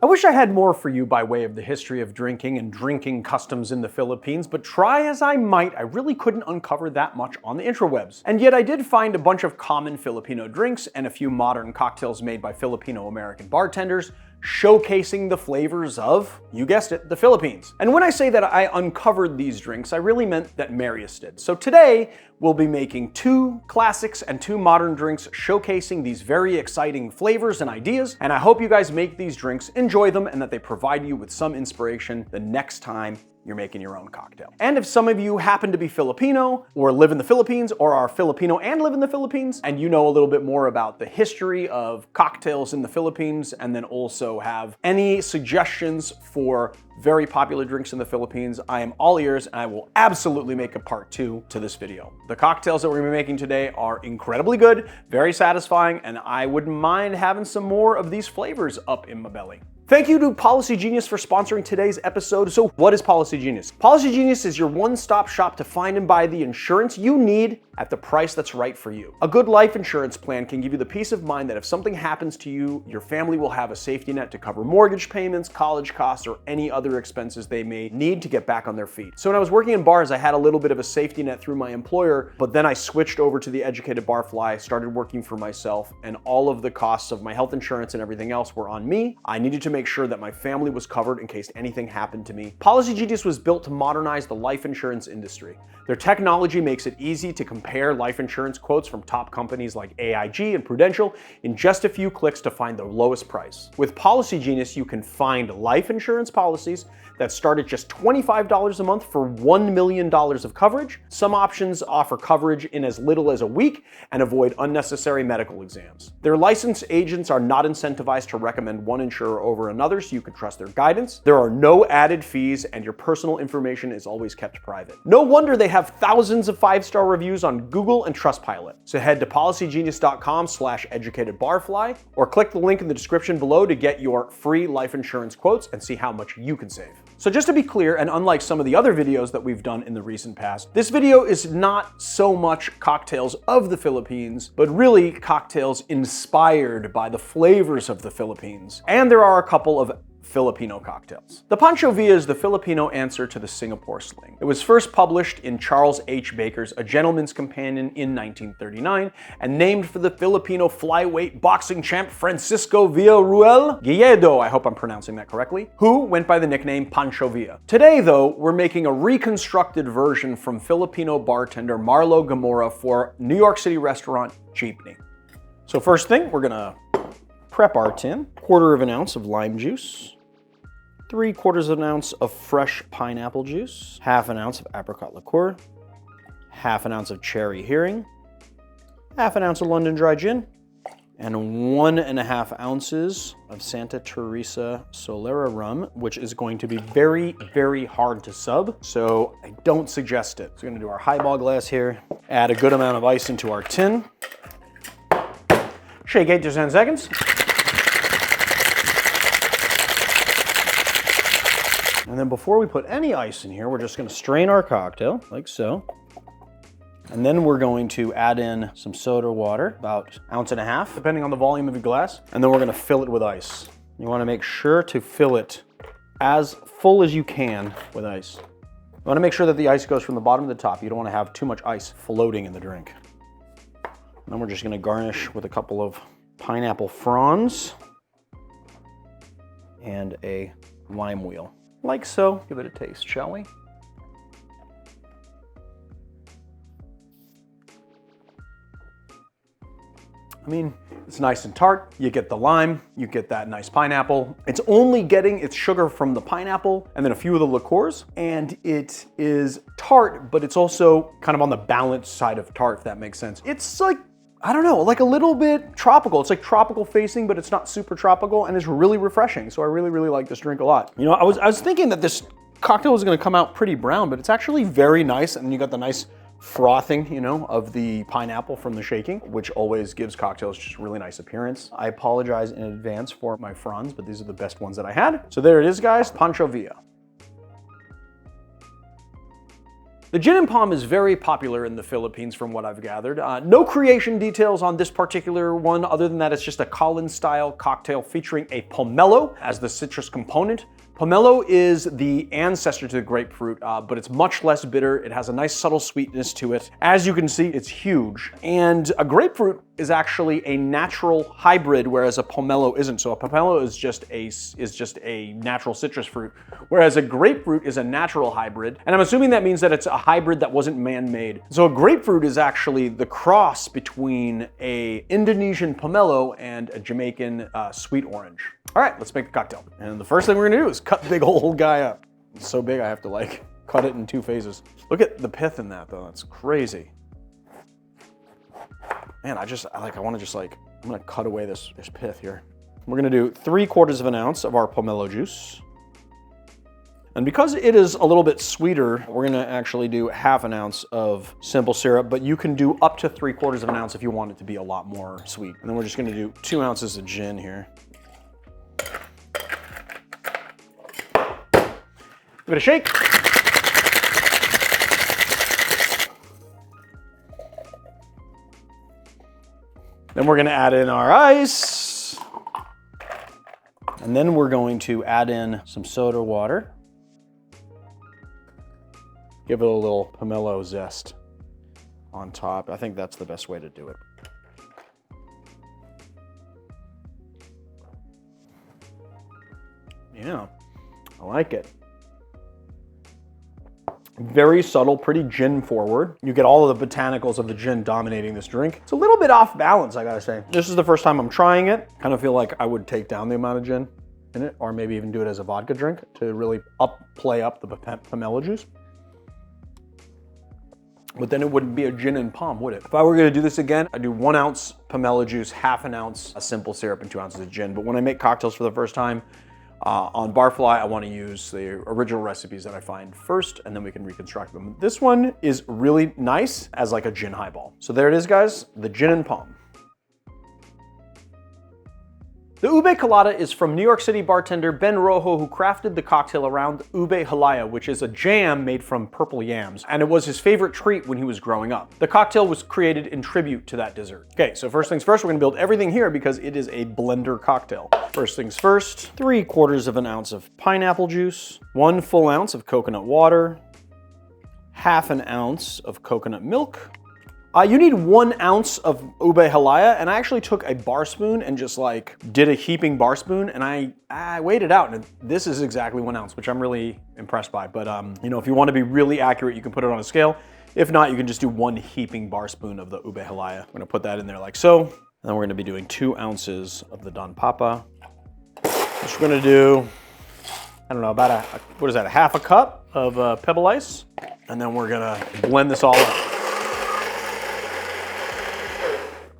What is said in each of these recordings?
I wish I had more for you by way of the history of drinking and drinking customs in the Philippines, but try as I might, I really couldn't uncover that much on the intrawebs. And yet I did find a bunch of common Filipino drinks and a few modern cocktails made by Filipino-American bartenders, showcasing the flavors of, you guessed it, the Philippines. And when I say that I uncovered these drinks, I really meant that Marius did. So today, we'll be making 2 classics and 2 modern drinks showcasing these very exciting flavors and ideas, and I hope you guys make these drinks, enjoy them, and that they provide you with some inspiration the next time you're making your own cocktail. And if some of you happen to be Filipino, or live in the Philippines, or are Filipino and live in the Philippines, and you know a little bit more about the history of cocktails in the Philippines, and then also have any suggestions for very popular drinks in the Philippines, I am all ears, and I will absolutely make a part 2 to this video. The cocktails that we're gonna be making today are incredibly good, very satisfying, and I wouldn't mind having some more of these flavors up in my belly. Thank you to Policy Genius for sponsoring today's episode. So what is Policy Genius? Policy Genius is your one-stop shop to find and buy the insurance you need at the price that's right for you. A good life insurance plan can give you the peace of mind that if something happens to you, your family will have a safety net to cover mortgage payments, college costs, or any other expenses they may need to get back on their feet. So when I was working in bars, I had a little bit of a safety net through my employer, but then I switched over to the educated Barfly, started working for myself, and all of the costs of my health insurance and everything else were on me. I needed to make sure that my family was covered in case anything happened to me. Policy Genius was built to modernize the life insurance industry. Their technology makes it easy to compare life insurance quotes from top companies like AIG and Prudential in just a few clicks to find the lowest price. With Policy Genius, you can find life insurance policies that start at just $25 a month for $1 million of coverage. Some options offer coverage in as little as a week and avoid unnecessary medical exams. Their licensed agents are not incentivized to recommend one insurer over another, so you can trust their guidance. There are no added fees, and your personal information is always kept private. No wonder they have thousands of 5-star reviews on Google and Trustpilot. So head to policygenius.com/educatedbarfly or click the link in the description below to get your free life insurance quotes and see how much you can save. So just to be clear, and unlike some of the other videos that we've done in the recent past, this video is not so much cocktails of the Philippines, but really cocktails inspired by the flavors of the Philippines. And there are a couple of Filipino cocktails. The Pancho Villa is the Filipino answer to the Singapore Sling. It was first published in Charles H. Baker's A Gentleman's Companion in 1939 and named for the Filipino flyweight boxing champ Francisco Villarruel Guilledo, I hope I'm pronouncing that correctly, who went by the nickname Pancho Villa. Today, though, we're making a reconstructed version from Filipino bartender Marlo Gamora for New York City restaurant Jeepney. So first thing, we're gonna prep our tin. 1/4 of an ounce of lime juice, 3/4 of an ounce of fresh pineapple juice, 1/2 an ounce of apricot liqueur, 1/2 an ounce of cherry herring, 1/2 an ounce of London dry gin, and 1.5 ounces of Santa Theresa Rum, which is going to be very, very hard to sub, so I don't suggest it. So we're gonna do our highball glass here, add a good amount of ice into our tin, shake 8 to 10 seconds. And then before we put any ice in here, we're just gonna strain our cocktail, like so. And then we're going to add in some soda water, about 1.5 ounces, depending on the volume of your glass. And then we're gonna fill it with ice. You wanna make sure to fill it as full as you can with ice. You wanna make sure that the ice goes from the bottom to the top. You don't wanna have too much ice floating in the drink. And then we're just gonna garnish with a couple of pineapple fronds and a lime wheel. Like so. Give it a taste, shall we? I mean, it's nice and tart. You get the lime, you get that nice pineapple. It's only getting its sugar from the pineapple and then a few of the liqueurs, and it is tart, but it's also kind of on the balanced side of tart, if that makes sense. It's like, I don't know, like a little bit tropical. It's like tropical facing, but it's not super tropical, and it's really refreshing. So I really, really like this drink a lot. You know, I was thinking that this cocktail was gonna come out pretty brown, but it's actually very nice, and you got the nice frothing, you know, of the pineapple from the shaking, which always gives cocktails just really nice appearance. I apologize in advance for my fronds, but these are the best ones that I had. So there it is, guys, Pancho Villa. The gin and Pomme is very popular in the Philippines from what I've gathered. No creation details on this particular one other than that it's just a Collins-style cocktail featuring a pomelo as the citrus component. Pomelo is the ancestor to the grapefruit, but it's much less bitter. It has a nice subtle sweetness to it. As you can see, it's huge. And a grapefruit is actually a natural hybrid, whereas a pomelo isn't. So a pomelo is just a natural citrus fruit, whereas a grapefruit is a natural hybrid. And I'm assuming that means that it's a hybrid that wasn't man-made. So a grapefruit is actually the cross between a Indonesian pomelo and a Jamaican sweet orange. All right, let's make the cocktail. And the first thing we're gonna do is cut the big old guy up. It's so big I have to like cut it in 2 phases. Look at the pith in that though, that's crazy. Man, I'm gonna cut away this pith here. We're gonna do 3/4 of an ounce of our pomelo juice. And because it is a little bit sweeter, we're gonna actually do 1/2 ounce of simple syrup, but you can do up to 3/4 of an ounce if you want it to be a lot more sweet. And then we're just gonna do 2 ounces of gin here. Give it a shake. Then we're gonna add in our ice. And then we're going to add in some soda water. Give it a little pomelo zest on top. I think that's the best way to do it. Yeah, I like it. Very subtle, pretty gin forward. You get all of the botanicals of the gin dominating this drink. It's a little bit off balance, I gotta say. This is the first time I'm trying it. Kind of feel like I would take down the amount of gin in it, or maybe even do it as a vodka drink to really play up the pomelo juice. But then it wouldn't be a gin and Pomme, would it? If I were gonna do this again, I'd do 1 ounce pomelo juice, 1/2 ounce of simple syrup, and 2 ounces of gin. But when I make cocktails for the first time, on Barfly, I want to use the original recipes that I find first, and then we can reconstruct them. This one is really nice as like a gin highball. So there it is, guys, the gin and Pomme. The Ube Colada is from New York City bartender Ben Rojo, who crafted the cocktail around Ube Colada, which is a jam made from purple yams, and it was his favorite treat when he was growing up. The cocktail was created in tribute to that dessert. Okay, so first things first, we're gonna build everything here because it is a blender cocktail. First things first, 3/4 of an ounce of pineapple juice, 1 full ounce of coconut water, 1/2 ounce of coconut milk. You need 1 ounce of Ube Colada, and I actually took a bar spoon and just like did a heaping bar spoon, and I weighed it out, and this is exactly 1 ounce, which I'm really impressed by. But you know, if you want to be really accurate, you can put it on a scale. If not, you can just do 1 heaping bar spoon of the Ube Colada. I'm gonna put that in there like so. And then we're gonna be doing 2 ounces of the Don Papa. Which we're gonna do, I don't know, about what is that, 1/2 cup of pebble ice. And then we're gonna blend this all up.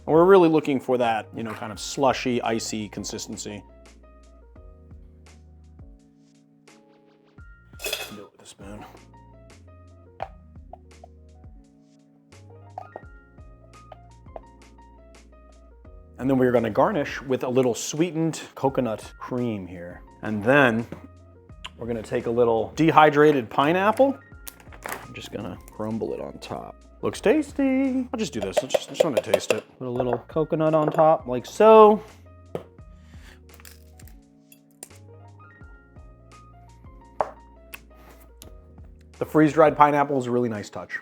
And we're really looking for that, you know, kind of slushy, icy consistency. Do it with a spoon. And then we're gonna garnish with a little sweetened coconut cream here. And then we're gonna take a little dehydrated pineapple. I'm just gonna crumble it on top. Looks tasty. I'll just do this. I just want to taste it. Put a little coconut on top, like so. The freeze-dried pineapple is a really nice touch.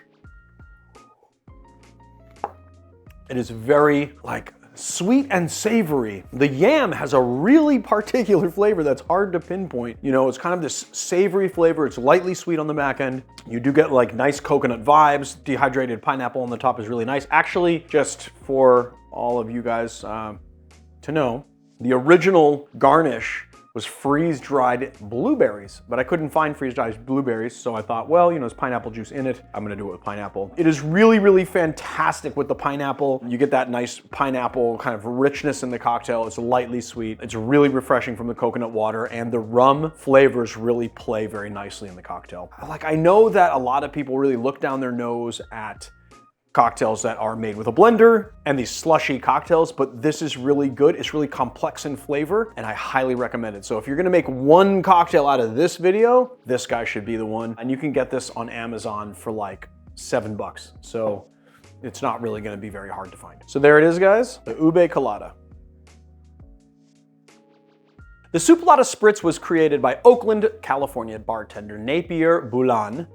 It is very, like, sweet and savory. The yam has a really particular flavor that's hard to pinpoint. You know, it's kind of this savory flavor. It's lightly sweet on the back end. You do get like nice coconut vibes. Dehydrated pineapple on the top is really nice. Actually, just for all of you guys to know, the original garnish was freeze-dried blueberries, but I couldn't find freeze-dried blueberries, so I thought, well, you know, there's pineapple juice in it. I'm gonna do it with pineapple. It is really, really fantastic with the pineapple. You get that nice pineapple kind of richness in the cocktail. It's lightly sweet. It's really refreshing from the coconut water, and the rum flavors really play very nicely in the cocktail. Like, I know that a lot of people really look down their nose at cocktails that are made with a blender and these slushy cocktails, but this is really good. It's really complex in flavor, and I highly recommend it. So if you're gonna make one cocktail out of this video, this guy should be the one. And you can get this on Amazon for like $7. So it's not really gonna be very hard to find. So there it is, guys, the Ube Colada. The Suplada Spritz was created by Oakland, California bartender Napier Boulan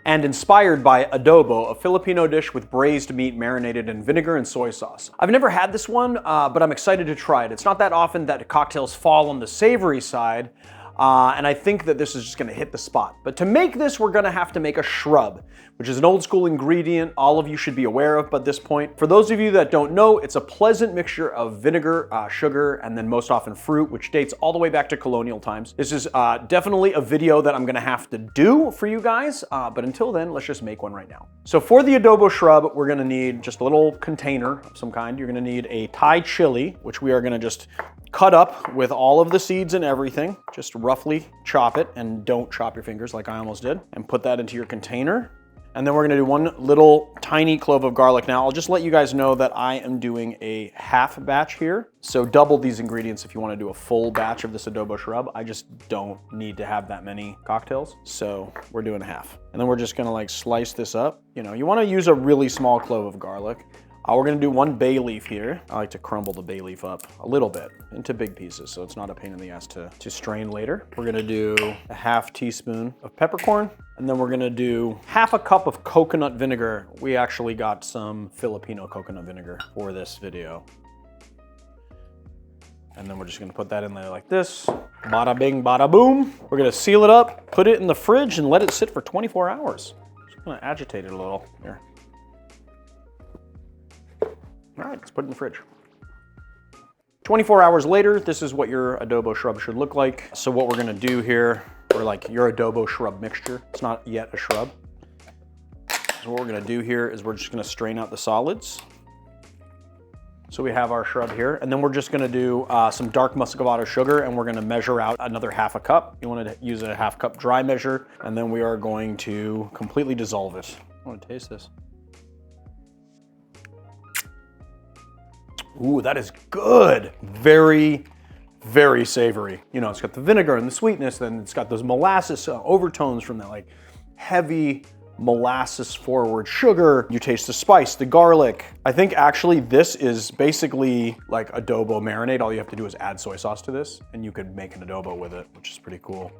and inspired by adobo, a Filipino dish with braised meat marinated in vinegar and soy sauce. I've never had this one, but I'm excited to try it. It's not that often that cocktails fall on the savory side, and I think that this is just gonna hit the spot. But to make this, we're gonna have to make a shrub, which is an old school ingredient all of you should be aware of by this point. For those of you that don't know, it's a pleasant mixture of vinegar, sugar, and then most often fruit, which dates all the way back to colonial times. This is definitely a video that I'm gonna have to do for you guys, but until then, let's just make one right now. So for the adobo shrub, we're gonna need just a little container of some kind. You're gonna need a Thai chili, which we are gonna just cut up with all of the seeds and everything. Just roughly chop it, and don't chop your fingers like I almost did, and put that into your container. And then we're gonna do one little tiny clove of garlic. Now, I'll just let you guys know that I am doing a half batch here. So double these ingredients if you wanna do a full batch of this adobo shrub. I just don't need to have that many cocktails. So we're doing half. And then we're just gonna like slice this up. You know, you wanna use a really small clove of garlic. We're gonna do one bay leaf here. I like to crumble the bay leaf up a little bit into big pieces so it's not a pain in the ass to strain later. We're gonna do a half teaspoon of peppercorn, and then we're gonna do half a cup of coconut vinegar. We actually got some Filipino coconut vinegar for this video. And then we're just gonna put that in there like this. Bada bing, bada boom. We're gonna seal it up, put it in the fridge, and let it sit for 24 hours. Just gonna agitate it a little here. All right, let's put it in the fridge. 24 hours later, this is what your adobo shrub should look like. So what we're gonna do here, or like your adobo shrub mixture, it's not yet a shrub. So what we're gonna do here is we're just gonna strain out the solids. So we have our shrub here, and then we're just gonna do some dark muscovado sugar, and we're gonna measure out another half a cup. You wanna use a half cup dry measure, and then we are going to completely dissolve it. I wanna taste this. Ooh, that is good. Very, very savory. You know, it's got the vinegar and the sweetness, then it's got those molasses overtones from that like heavy molasses forward sugar. You taste the spice, the garlic. I think actually this is basically like adobo marinade. All you have to do is add soy sauce to this and you could make an adobo with it, which is pretty cool.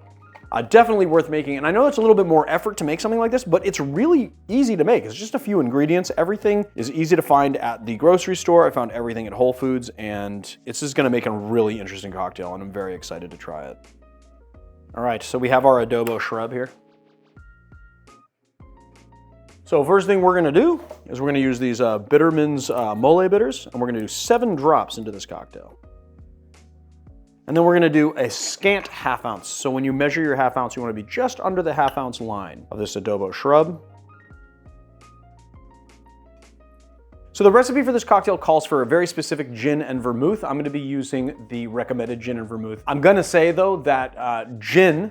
Definitely worth making, and I know it's a little bit more effort to make something like this, but it's really easy to make. It's just a few ingredients. Everything is easy to find at the grocery store. I found everything at Whole Foods, and it's just gonna make a really interesting cocktail, and I'm very excited to try it. All right, so we have our adobo shrub here. So first thing we're gonna do is we're gonna use these Bitterman's mole bitters, and we're gonna do 7 drops into this cocktail. And then we're gonna do a scant ½ ounce. So when you measure your ½ ounce, you wanna be just under the ½ ounce line of this adobo shrub. So the recipe for this cocktail calls for a very specific gin and vermouth. I'm gonna be using the recommended gin and vermouth. I'm gonna say though that gin,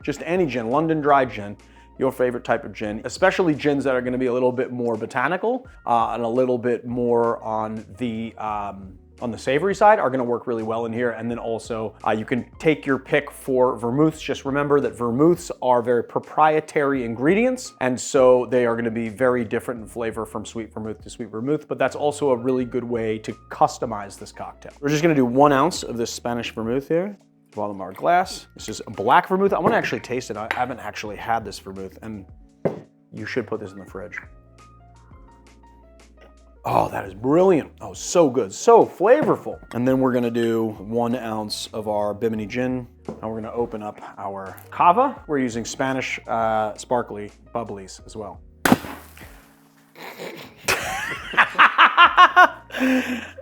just any gin, London dry gin, your favorite type of gin, especially gins that are gonna be a little bit more botanical and a little bit more on the savory side, are gonna work really well in here. And then also you can take your pick for vermouths. Just remember that vermouths are very proprietary ingredients, and so they are gonna be very different in flavor from sweet vermouth to sweet vermouth, but that's also a really good way to customize this cocktail. We're just gonna do 1 ounce of this Spanish vermouth here. Bottom of our glass. This is a black vermouth. I wanna actually taste it. I haven't actually had this vermouth, and you should put this in the fridge. Oh, that is brilliant. Oh, so good, so flavorful. And then we're gonna do 1 ounce of our Bimini gin. And we're gonna open up our cava. We're using Spanish sparkly bubblies as well.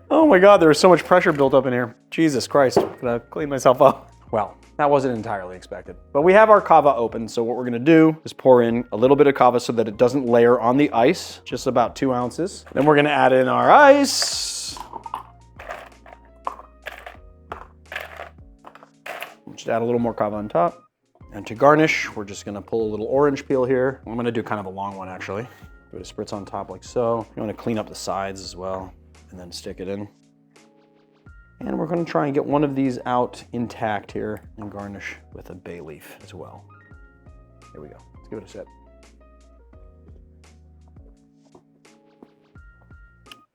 Oh my God, there was so much pressure built up in here. Jesus Christ, I'm gonna clean myself up. Well, that wasn't entirely expected. But we have our cava open, so what we're gonna do is pour in a little bit of cava so that it doesn't layer on the ice, just about 2 ounces. Then we're gonna add in our ice. Just add a little more cava on top. And to garnish, we're just gonna pull a little orange peel here. I'm gonna do kind of a long one actually. Give it a spritz on top like so. You want to clean up the sides as well, and then stick it in. And we're going to try and get one of these out intact here and garnish with a bay leaf as well. Here we go. Let's give it a sip.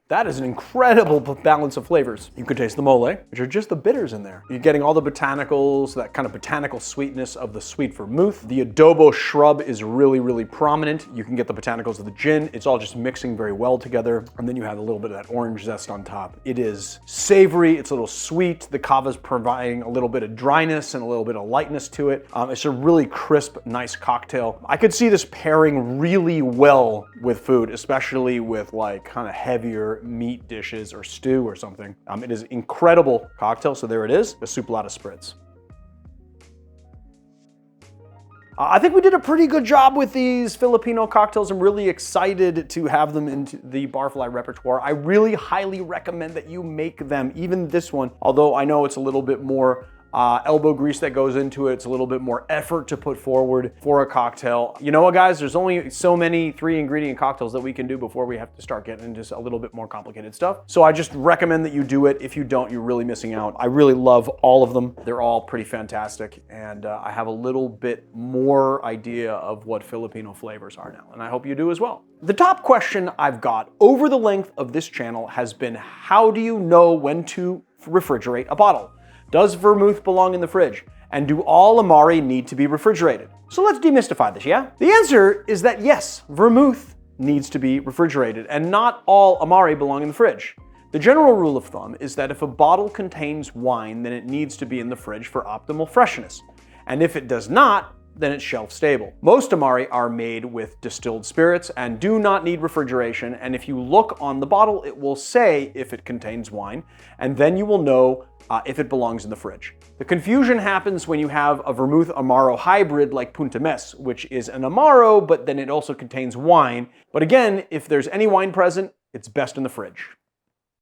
That is an incredible balance of flavors. You could taste the mole, which are just the bitters in there. You're getting all the botanicals, that kind of botanical sweetness of the sweet vermouth. The Adobo Shrub is really, really prominent. You can get the botanicals of the gin. It's all just mixing very well together. And then you have a little bit of that orange zest on top. It is savory, it's a little sweet. The kava's providing a little bit of dryness and a little bit of lightness to it. It's a really crisp, nice cocktail. I could see this pairing really well with food, especially with like kind of heavier meat dishes or stew or something. It is an incredible cocktail, so there it is, the Suplada Spritz. I think we did a pretty good job with these Filipino cocktails. I'm really excited to have them into the Barfly repertoire. I really highly recommend that you make them, even this one, although I know it's a little bit more elbow grease that goes into it. It's a little bit more effort to put forward for a cocktail. You know what, guys? There's only so many 3-ingredient cocktails that we can do before we have to start getting into a little bit more complicated stuff. So I just recommend that you do it. If you don't, you're really missing out. I really love all of them. They're all pretty fantastic. And I have a little bit more idea of what Filipino flavors are now. And I hope you do as well. The top question I've got over the length of this channel has been, how do you know when to refrigerate a bottle? Does vermouth belong in the fridge? And do all Amari need to be refrigerated? So let's demystify this, yeah? The answer is that yes, vermouth needs to be refrigerated, and not all Amari belong in the fridge. The general rule of thumb is that if a bottle contains wine, then it needs to be in the fridge for optimal freshness. And if it does not, then it's shelf stable. Most Amari are made with distilled spirits and do not need refrigeration, and if you look on the bottle, it will say if it contains wine, and then you will know if it belongs in the fridge. The confusion happens when you have a vermouth Amaro hybrid like Punta Mes, which is an Amaro, but then it also contains wine. But again, if there's any wine present, it's best in the fridge.